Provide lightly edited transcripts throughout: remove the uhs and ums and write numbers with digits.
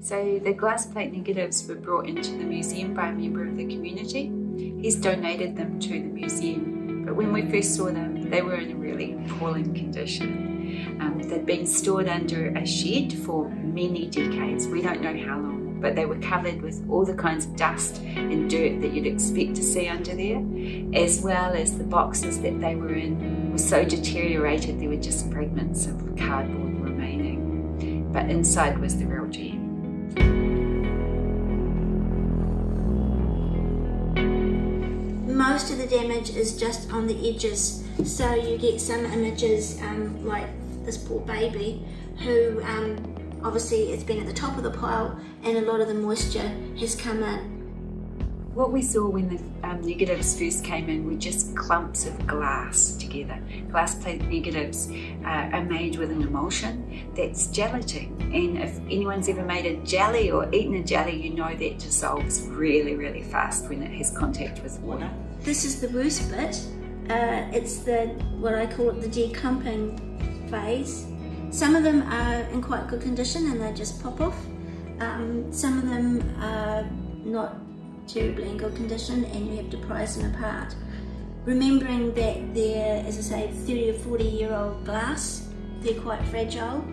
So the glass plate negatives were brought into the museum by a member of the community. He's donated them to the museum, but when we first saw them, they were in a really appalling condition. They'd been stored under a shed for many decades, we don't know how long, but they were covered with all the kinds of dust and dirt that you'd expect to see under there, as well as the boxes that they were in were so deteriorated there were just fragments of cardboard remaining. But inside was the real gem. Most of the damage is just on the edges, so you get some images like this poor baby who obviously it's been at the top of the pile and a lot of the moisture has come in. What we saw when the negatives first came in were just clumps of glass together. Glass plate negatives are made with an emulsion that's gelatin, and if anyone's ever made a jelly or eaten a jelly, you know that dissolves really, really fast when it has contact with water. This is the worst bit. It's what I call it the declumping phase. Some of them are in quite good condition and they just pop off. Some of them are not terribly in good condition and you have to prise them apart. Remembering that they're, as I say, 30 or 40-year-old glass, they're quite fragile.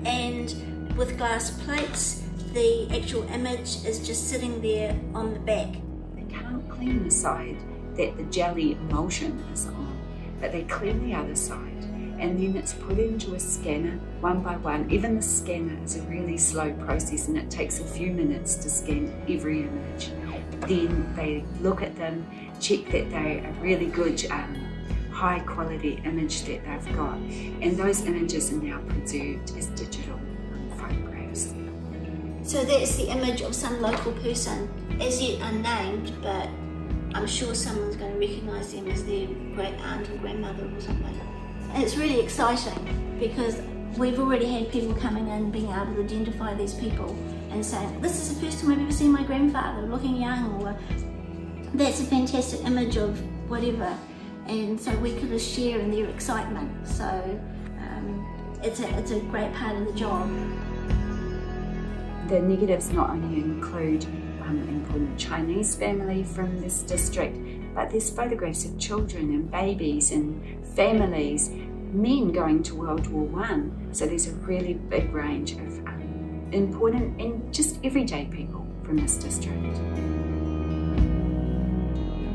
And with glass plates, the actual image is just sitting there on the back. They can't clean the side that the jelly emulsion is on, but they clean the other side. And then it's put into a scanner one by one. Even the scanner is a really slow process and it takes a few minutes to scan every image. Then they look at them, check that they're a really good, high quality image that they've got. And those images are now preserved as digital photographs. So that's the image of some local person, as yet unnamed, but I'm sure someone's going to recognise them as their great aunt or grandmother or something. And it's really exciting because we've already had people coming in being able to identify these people and saying, this is the first time I've ever seen my grandfather looking young, or that's a fantastic image of whatever. And so we could share in their excitement. So it's a great part of the job. The negatives not only include important Chinese family from this district, but there's photographs of children and babies and families, men going to World War I. So there's a really big range of important and just everyday people from this district.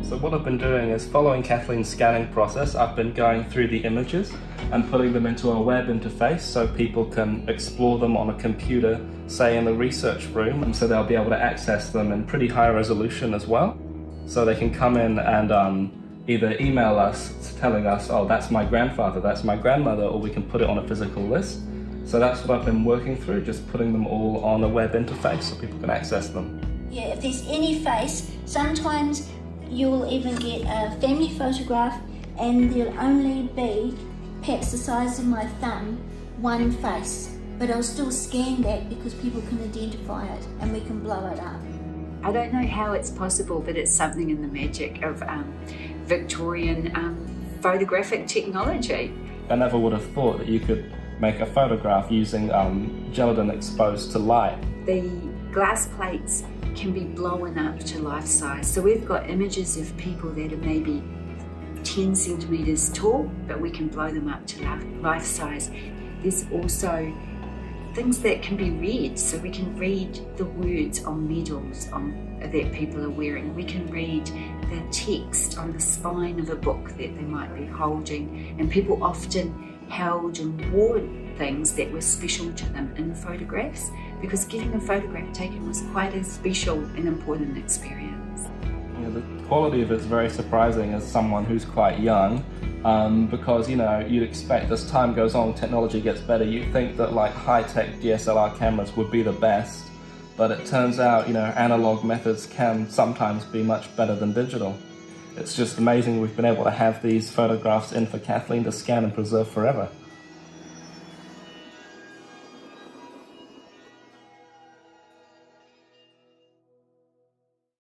So what I've been doing is following Kathleen's scanning process. I've been going through the images and putting them into a web interface so people can explore them on a computer, say in the research room, so they'll be able to access them in pretty high resolution as well. So they can come in and either email us telling us, oh, that's my grandfather, that's my grandmother, or we can put it on a physical list. So that's what I've been working through, just putting them all on a web interface so people can access them. Yeah, if there's any face, sometimes you'll even get a family photograph and there'll only be, perhaps the size of my thumb, one face. But I'll still scan that because people can identify it and we can blow it up. I don't know how it's possible, but it's something in the magic of Victorian photographic technology. I never would have thought that you could make a photograph using gelatin exposed to light. The glass plates can be blown up to life size. So we've got images of people that are maybe 10 centimetres tall, but we can blow them up to life size. There's also things that can be read, so we can read the words on medals that people are wearing. We can read the text on the spine of a book that they might be holding, and people often held and wore things that were special to them in photographs, because getting a photograph taken was quite a special and important experience. Yeah, the quality of it's very surprising as someone who's quite young, because you'd expect as time goes on, technology gets better, you'd think that like high-tech DSLR cameras would be the best, but it turns out analog methods can sometimes be much better than digital. It's just amazing we've been able to have these photographs in for Kathleen to scan and preserve forever.